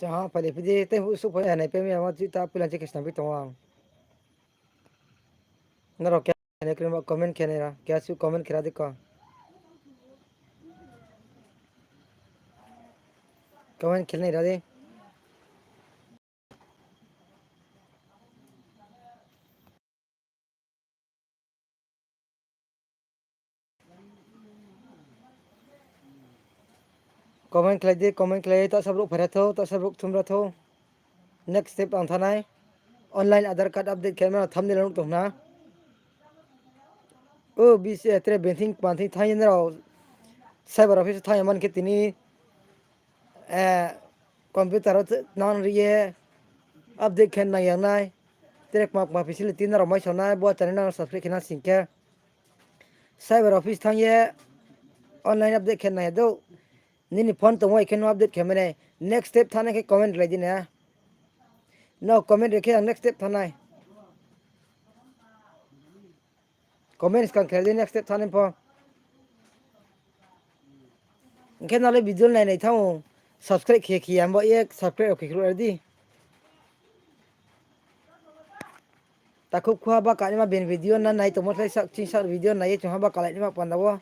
हाँ पहले फिर ते उसको पहले नहीं पे मैं वहाँ जीता पिलाने के स्टैम्प तो वहाँ ना रो क्या नहीं करें कमेंट क्या नहीं रहा क्या सु कमेंट करा दे का कमेंट खेल नहीं रहा दे कमेंट खेल दे तो सब लोग भरे थे तो सब लोग तुम रहे थे नेक्स्ट स्टेप आंथा नहीं ऑनलाइन आधार कार्ड अपडेट खेल में थंबनेल लोग तो ना ओ बीस तेरे बैंकिंग था ये ना साइबर ऑफिस था यमन के तिनी कंप्यूटर नान रही है अपडेट खेलना yang nai direct mak facility na romai sona bo tane na subscribe kena singke cyber office thang ye online update kena ye do nini phone to moi kena update kemene next step thane ke comment lai dine no comment rekhe next step thanai comment kan khel next step thane po kena le video nai nai thau subscribe khe khi am bo ye subscribe khe kru di takuk khwa ba ka ma ben video na nai to mo sai sak chi sak video nai chu ha ba ka lai ma pan dawo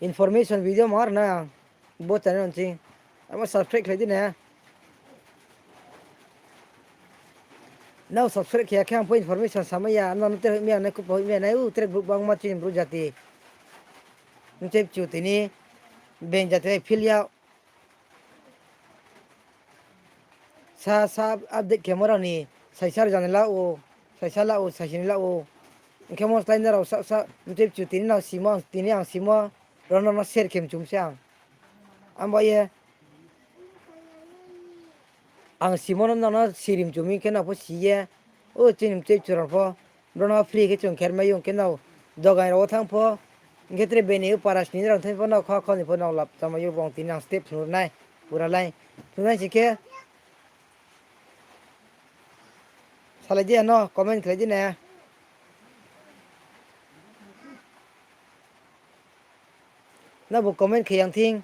information video mar na bo channel chi ama subscribe khe di na now subscribe khe khe am po information samaya non te mi an ku po mi na u tre group bang ma chi bru jati nche chu tini ben jate filia sa sa update camera ni sai sar jan la o sai sar la o sai sin la o ke mo stai na sa sa nche chu tini na simon tini ang simo ron na share kem chum sang am ba ye ang simon na na sirim chumi ke na po siye o chin che chu ro po ron free ke chung kher ma yung ke na dogai ro thang po ngetre beni paras ni ro thai po na kha kha ni po na lap tama yu bong tin ang step nur nai pura lai tu nai chike sala dia no comment kre di na na bu comment khe yang thing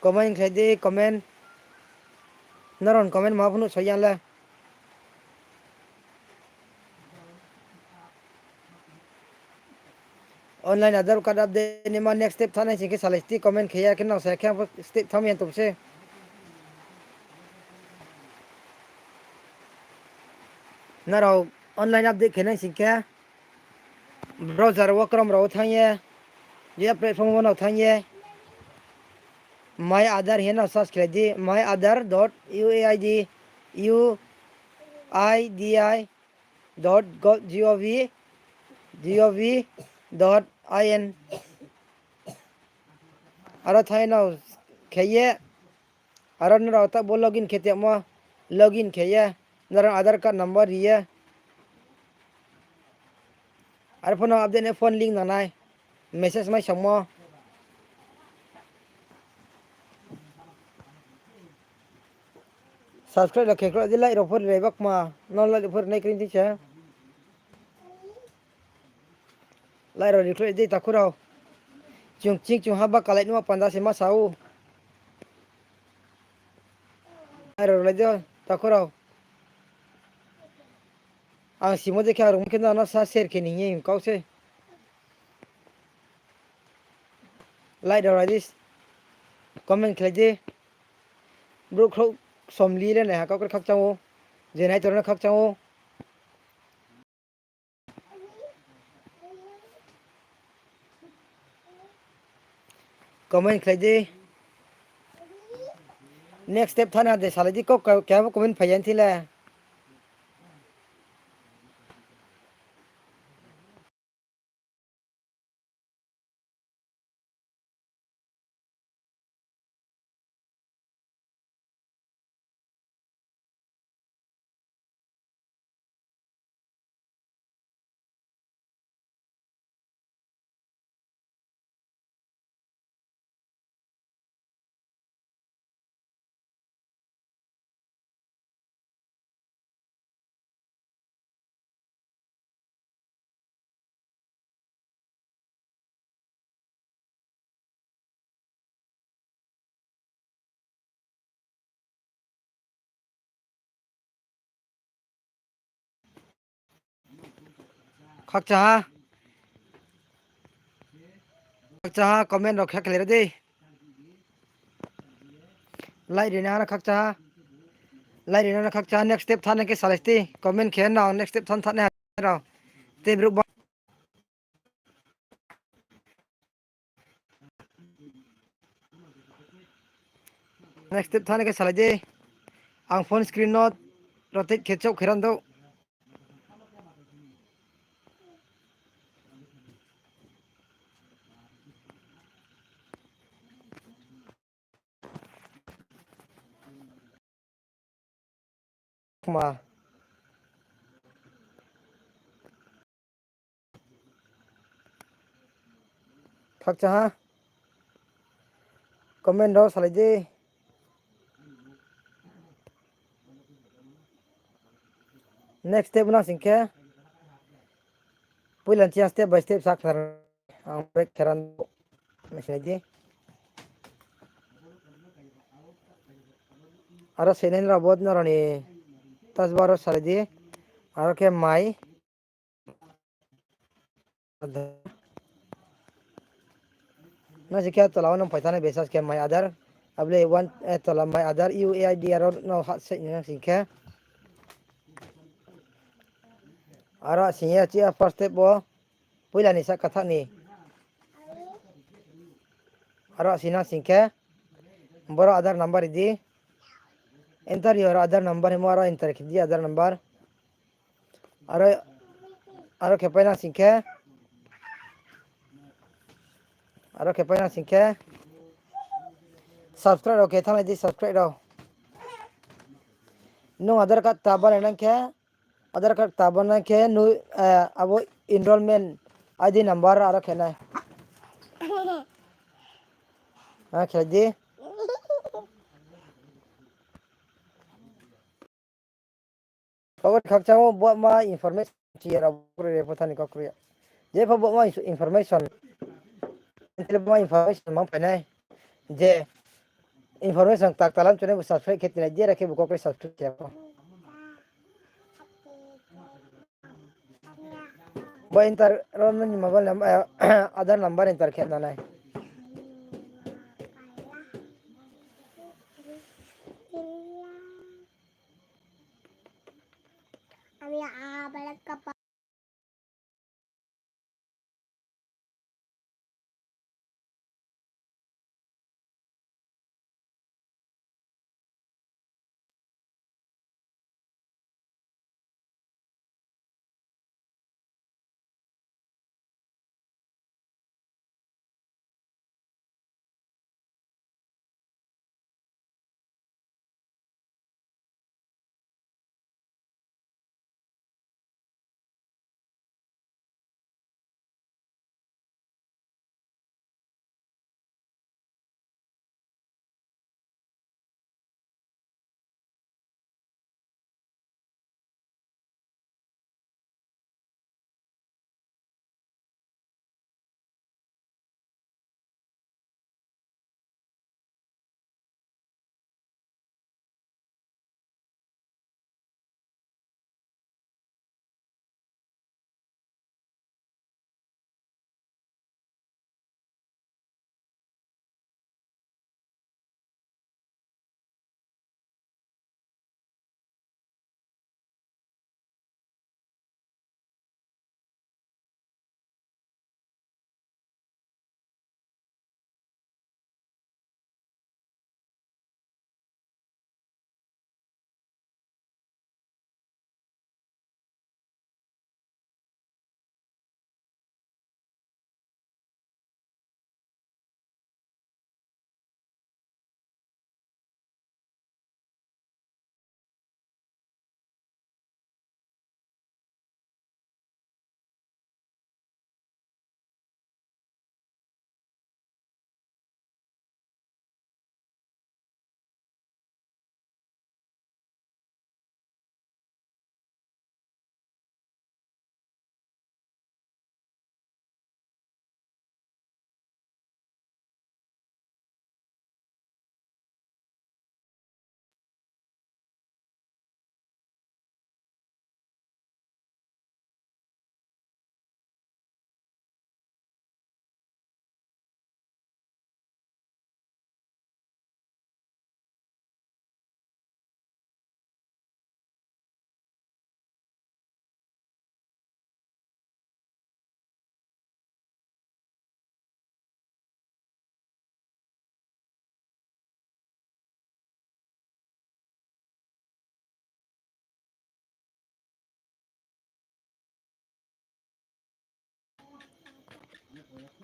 comment khe di comment naron comment ma phunu soyan la online adar card update ni ma next step thana chike sala sti comment khe ya ke na sa kha step tham yan tum se na ro online update khe na chike browser wakram ro thang ye je platform no thang ye my other here na search kre di my other dot uaid uidi dot gov dot in aro thai na kheye aro na ta bo login khete mo login kheye na aadhaar card number ye ar phone update ne phone link na nai message mai samo subscribe la khekro di lai ro phor re bak ma non la phor nei krin ti cha lai ro ri khre di ta khuro chung ha ba kalai no panda se ma sau ai rồi lấy cho ta có đâu à xí mới kia rồi cái nào nó sa sét cái này nhỉ câu xe like rồi lấy đi comment cái gì bro khâu xóm lý lên này có khắc trong giờ này tôi nó khắc trong comment cái gì next step thằng nào để xài gì có cái comment phải nhận thì là khắc cha comment rồi khắc lấy đi like đi nào khắc cha lại đi nó khắc cha next step thằng này cái sai đi comment khen nào next step thằng này nào tìm được next step thằng này cái sai đi ang phone screen note rotate kecok khiran do mà khắc cha ha comment đó sai đi next step na singke puilan chia step by step sak thar ang break khiran mesej di aro senen ra bod na rani tas baro sai di aro ke mai na sikya to lawan paisa na besas ke mai adar able one to la mai adar uaid aro no hat se na singke aro singya chia first step bo puilan isa katha ni aro sina singke boro adar number di enter your other number hemo aro enter di other number aro aro kepaina singke aro kepaina singke subscribe okay thang di subscribe ro no other card taban enan ke other card taban ke nu abo enrollment id number aro khena ha khedi cover khakcha mo bo ma information tiera kure potani ko kure je pho bo ma information tele bo ma information ma panai je information tak talam chune subscribe khetina je rakhe bu ko subscribe kiya ko bo enter ron ni mobile number other number enter khena nai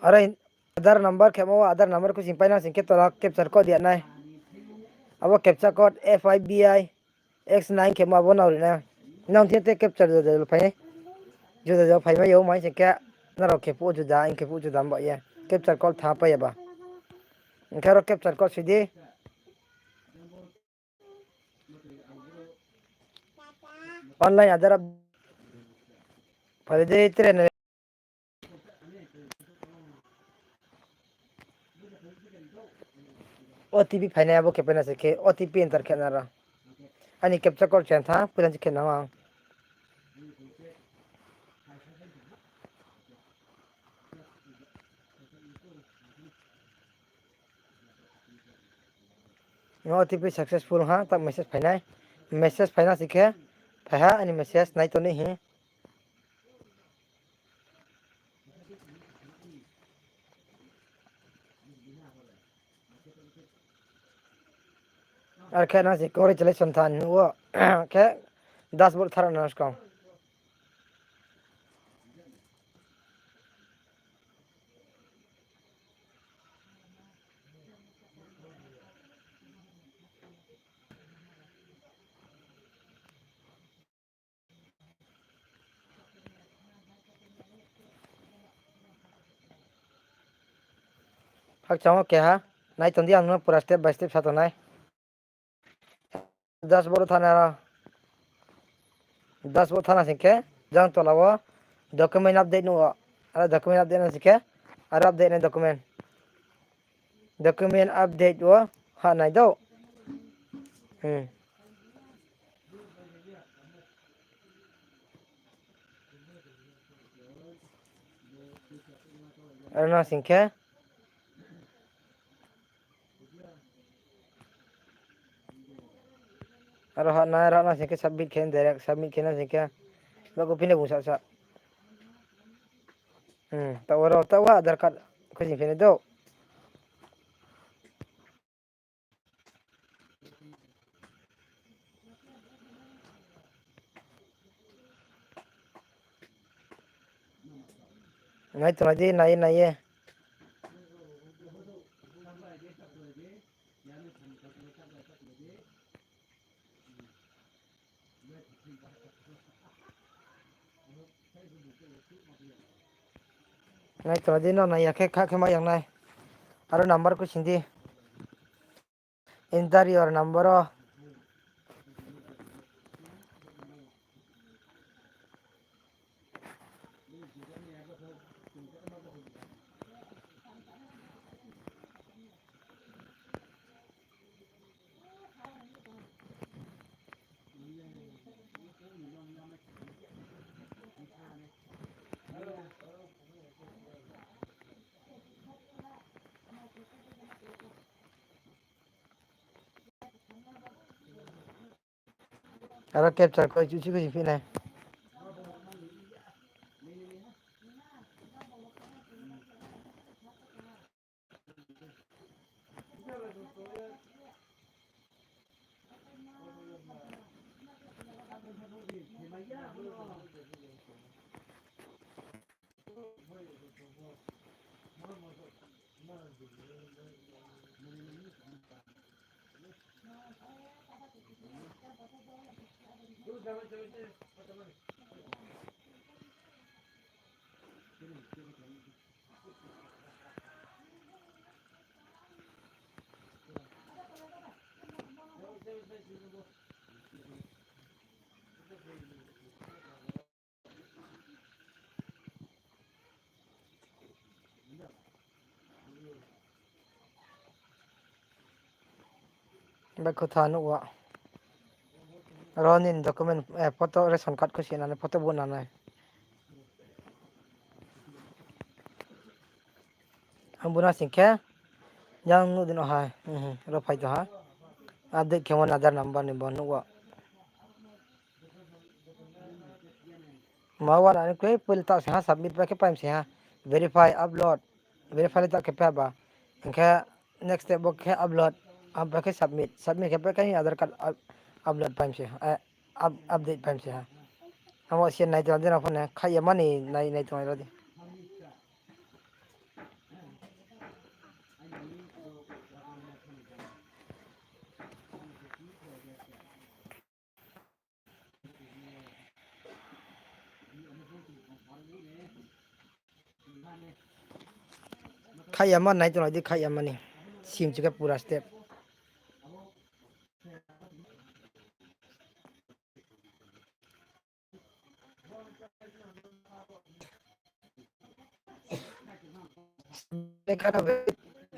अरे आधार number खेमो आधार number को सिंपाई ना सिंके तो capture code दिया ना अब capture code FIBI X9 खेमो अब ना उड़ना ना उनसे ते कैप्चर जो फाइ जो फाइ में यो माइ सिंके ना रो खेपो जो जा इनके पो जो दाम बाया कैप्चर कोड था पाया बा इनके रो कैप्चर कोड सीधे ऑनलाइन आधार अब फाइ दे तेरे ने OTP फाइ ना अब कैप्चर ना सिंके OTP इंटर खेलना रहा अनि कैप्चर कोड चैन था पुरान सिंके ना वहाँ OTP सक्सेसफुल हाँ तब मैसेज फाइना सीखे फाइ अनि मैसेज नहीं तो नहीं और क्या ना सी congratulations था वो क्या 10 बार थारा ना उसका हक चाहो क्या है नहीं तो दिया हमने पूरा स्टेप बाय स्टेप साथ होना है 10 बार थाना 10 बार थाना सीखे जान तो लावा डॉक्यूमेंट अपडेट नु अरे डॉक्यूमेंट अपडेट ना सीखे अरे अपडेट नहीं डॉक्यूमेंट अपडेट वो हाँ नहीं दो अरे ना सीखे अरे हाँ ना सीखे सबमिट खेल दे रहे सबमिट खेलना सीखे लोगों पिने पूछा सा तो वो आधार कार्ड कुछ नहीं दो नहीं तो नहीं है नहीं तो नहीं है खा के मैं नहीं अरे नंबर कुछ हिंदी इंटर योर नंबर अरे कैप्चर कोई चूची कुछ भी नहीं देखो था नुआ Ronin document photo ration card को सीना फोटो बनाना है हम बुना सीखे जang nu din hai ro phai to ha update khemon Aadhaar number ni bon nuwa mawa na ko pul ta se ha submit pa ke paim se ha verify upload verify ta ke pa ba इनका next step वो है upload अब बाकी submit के पे कहीं आधार card upload पाइम से अब अपडेट पाइम से हम वो शेयर नहीं तो देना फोन है खाइए मनी नहीं नहीं तो नहीं khayama nai to di khayama ni sim chu ka pura step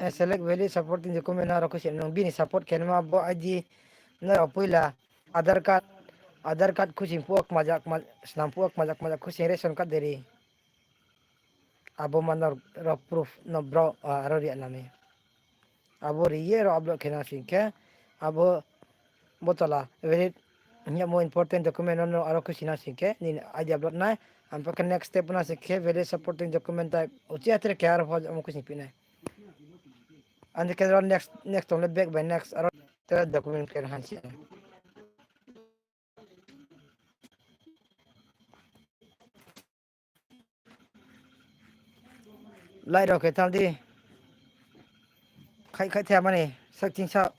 select value supporting document na ko sin nong bini support ken ma bo id na puila aadhar card khusin puak majak snam puak majak khusin ration card deri abo manor ro proof no bro aro ri nami abo riye ro upload kena sinke abo botala very nya mo important document no aro khusin sinke ni id upload na am pa next step na sinke very supporting document type uchi atre care ho am khusin pina and ke next on back by next aro document ken hansi lai ro ke tal di khai khai thia mani sak ching sa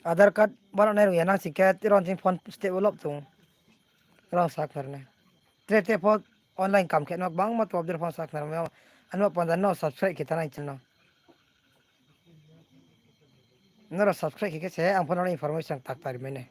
Aadhaar card बनाने रुया ना शिकायत ron sing phone step ulop tung rong sak karne tre po online kam ke nok bang ma top der phone sak na me anwa panda no subscribe kita na channel no subscribe ke se ang phone information tak tar mene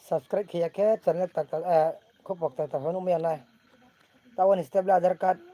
subscribe ke channel tak tak ko pok tak tak honu me na tawon step la आधार card